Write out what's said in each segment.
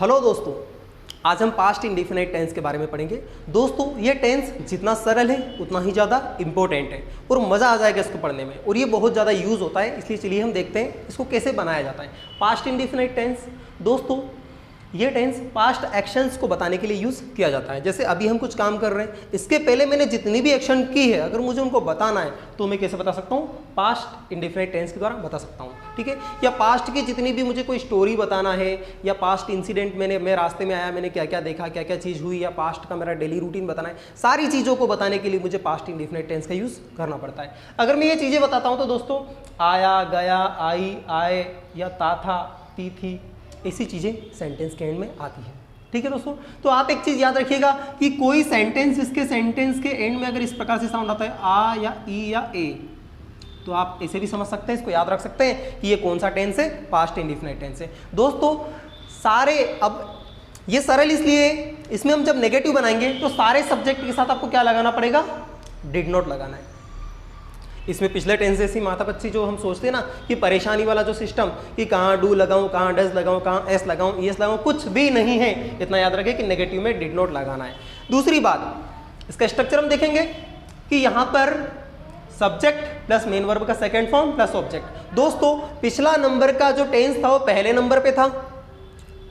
Hello दोस्तों, आज हम पास्ट इंडेफिनाइट टेंस के बारे में पढ़ेंगे। दोस्तों ये टेंस जितना सरल है उतना ही ज़्यादा इंपॉर्टेंट है और मज़ा आ जाएगा इसको पढ़ने में, और ये बहुत ज़्यादा यूज़ होता है। इसलिए चलिए हम देखते हैं इसको कैसे बनाया जाता है। पास्ट इंडेफिनाइट टेंस दोस्तों, ये टेंस पास्ट एक्शंस को बताने के लिए यूज़ किया जाता है। जैसे अभी हम कुछ काम कर रहे हैं, इसके पहले मैंने जितनी भी एक्शन की है अगर मुझे उनको बताना है तो मैं कैसे बता सकता हूँ? पास्ट इंडेफिनाइट टेंस के द्वारा बता सकता हूँ, ठीक है। या पास्ट की जितनी भी मुझे कोई स्टोरी बताना है, या पास्ट इंसिडेंट मैं रास्ते में आया, मैंने क्या क्या देखा, क्या क्या चीज़ हुई, या पास्ट का मेरा डेली रूटीन बताना है, सारी चीज़ों को बताने के लिए मुझे पास्ट इंडेफिनाइट टेंस का यूज़ करना पड़ता है। अगर मैं ये चीज़ें बताता हूँ तो दोस्तों, आया, गया, आई, आए, या ता था, ती थी, ऐसी चीज़ें सेंटेंस के एंड में आती है, ठीक है दोस्तों। तो आप एक चीज़ याद रखिएगा कि कोई सेंटेंस, इसके सेंटेंस के एंड में अगर इस प्रकार से साउंड आता है आ या ई या ए, तो आप ऐसे भी समझ सकते हैं, इसको याद रख सकते हैं कि ये कौन सा टेंस है, पास्ट इंडेफिनाइट टेंस है। दोस्तों सारे, अब ये सरल इसलिए, इसमें हम जब नेगेटिव बनाएंगे तो सारे सब्जेक्ट के साथ आपको क्या लगाना पड़ेगा? डिड नॉट लगाना है। इसमें पिछले टेंस जैसी माथापच्ची जो हम सोचते हैं ना कि परेशानी वाला जो सिस्टम, कि कहाँ डू लगाऊं, कहाँ डज लगाऊं, कहाँ एस लगाऊं, ईएस लगाऊं, कुछ भी नहीं है। इतना याद रखें कि नेगेटिव में डिड नॉट लगाना है। दूसरी बात, इसका स्ट्रक्चर हम देखेंगे कि यहाँ पर सब्जेक्ट प्लस मेन वर्ब का सेकेंड फॉर्म प्लस ऑब्जेक्ट। दोस्तों पिछला नंबर का जो टेंस था वो पहले नंबर पे था,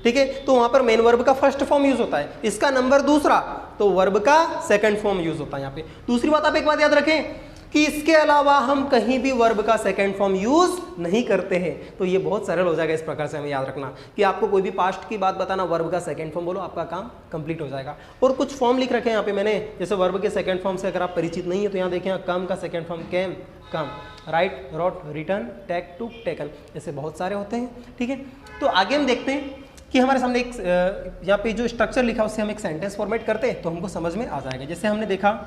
ठीक है, तो वहां पर मेन वर्ब का फर्स्ट फॉर्म यूज होता है। इसका नंबर दूसरा, तो वर्ब का सेकंड फॉर्म यूज होता है यहाँ पे। दूसरी बात, आप एक बात याद रखें कि इसके अलावा हम कहीं भी वर्ब का सेकंड फॉर्म यूज नहीं करते हैं। तो ये बहुत सरल हो जाएगा। इस प्रकार से हमें याद रखना कि आपको कोई भी पास्ट की बात बताना, वर्ब का सेकंड फॉर्म बोलो, आपका काम कंप्लीट हो जाएगा। और कुछ फॉर्म लिख रखे हैं यहाँ पे मैंने, जैसे वर्ब के सेकंड फॉर्म से अगर आप परिचित नहीं है तो यहाँ देखें, कम का second form came, come, write, wrote, written, take, took, taken, ऐसे बहुत सारे होते हैं, ठीक है। तो आगे हम देखते हैं कि हमारे सामने एक यहाँ पे जो स्ट्रक्चर लिखा उससे हम एक सेंटेंस फॉर्मेट करते हैं तो हमको समझ में आ जाएगा। जैसे हमने देखा,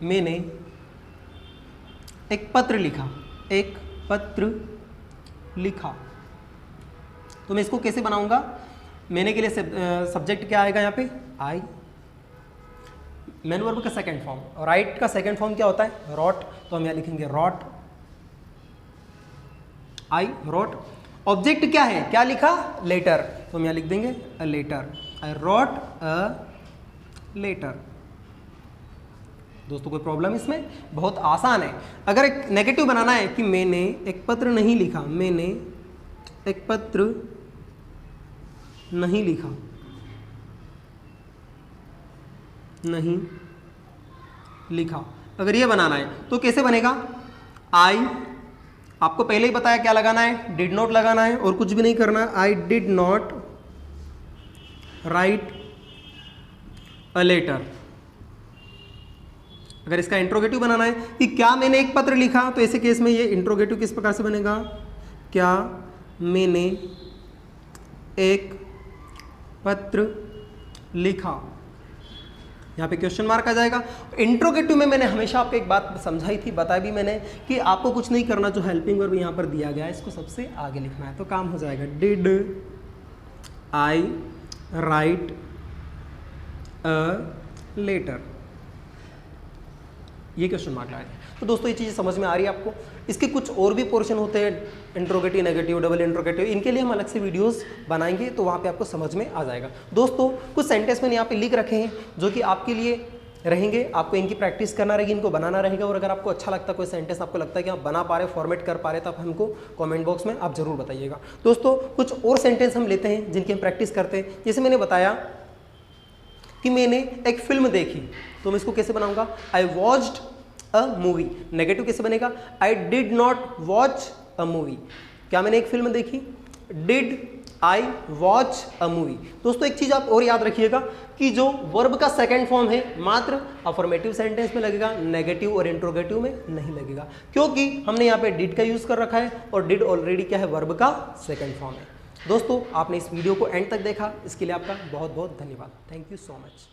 मैंने एक पत्र लिखा, एक पत्र लिखा, तो मैं इसको कैसे बनाऊंगा? मैंने के लिए सब्जेक्ट क्या आएगा यहाँ पे? आई। मेन वर्ब का सेकंड फॉर्म, राइट का सेकंड फॉर्म क्या होता है? रॉट, तो हम यहाँ लिखेंगे रॉट, आई रॉट। ऑब्जेक्ट क्या है? क्या लिखा? लेटर, तो हम यहाँ लिख देंगे a letter, I wrote a letter. दोस्तों कोई प्रॉब्लम इसमें? बहुत आसान है। अगर एक नेगेटिव बनाना है कि मैंने एक पत्र नहीं लिखा, मैंने एक पत्र नहीं लिखा, नहीं लिखा, अगर ये बनाना है तो कैसे बनेगा? आई, आपको पहले ही बताया क्या लगाना है? डिड नॉट लगाना है और कुछ भी नहीं करना है। I did not write a letter. अगर इसका इंट्रोगेटिव बनाना है कि क्या मैंने एक पत्र लिखा, तो ऐसे केस में ये इंट्रोगेटिव किस प्रकार से बनेगा? क्या मैंने एक पत्र लिखा, यहाँ पे क्वेश्चन मार्क आ जाएगा। इंट्रोगेटिव में मैंने हमेशा आपको एक बात समझाई थी, बताया भी मैंने कि आपको कुछ नहीं करना, जो हेल्पिंग वर्ब यहाँ पर दिया गया है इसको सबसे आगे लिखना है तो काम हो जाएगा। Did I write a letter, ये क्वेश्चन मार्क लगाए। तो दोस्तों ये चीज़ें समझ में आ रही है आपको? इसके कुछ और भी पोर्शन होते हैं, इंट्रोगेटिव, नेगेटिव, डबल इंट्रोगेटिव, इनके लिए हम अलग से वीडियोस बनाएंगे तो वहाँ पे आपको समझ में आ जाएगा। दोस्तों कुछ सेंटेंस मैंने यहाँ पे लिख रखे हैं जो कि आपके लिए रहेंगे, आपको इनकी प्रैक्टिस करना रहेगी, इनको बनाना रहेगा। और अगर आपको अच्छा लगता है कोई सेंटेंस, आपको लगता है कि आप बना पा रहे, फॉर्मेट कर पा रहे, तो आप हमको कॉमेंट बॉक्स में आप जरूर बताइएगा। दोस्तों कुछ और सेंटेंस हम लेते हैं जिनकी हम प्रैक्टिस करते हैं। जैसे मैंने बताया कि मैंने एक फिल्म देखी, तो मैं इसको कैसे बनाऊंगा? I watched a movie. Negative कैसे बनेगा? आई did not watch a movie. क्या मैंने एक फिल्म देखी? Did I watch a movie. दोस्तों एक चीज आप और याद रखिएगा कि जो वर्ब का सेकंड फॉर्म है मात्र अफर्मेटिव सेंटेंस में लगेगा, नेगेटिव और इंट्रोगेटिव में नहीं लगेगा, क्योंकि हमने यहाँ पे डिड का यूज कर रखा है और डिड ऑलरेडी क्या है? वर्ब का सेकंड फॉर्म है। दोस्तों आपने इस वीडियो को एंड तक देखा, इसके लिए आपका बहुत बहुत धन्यवाद। Thank you so much.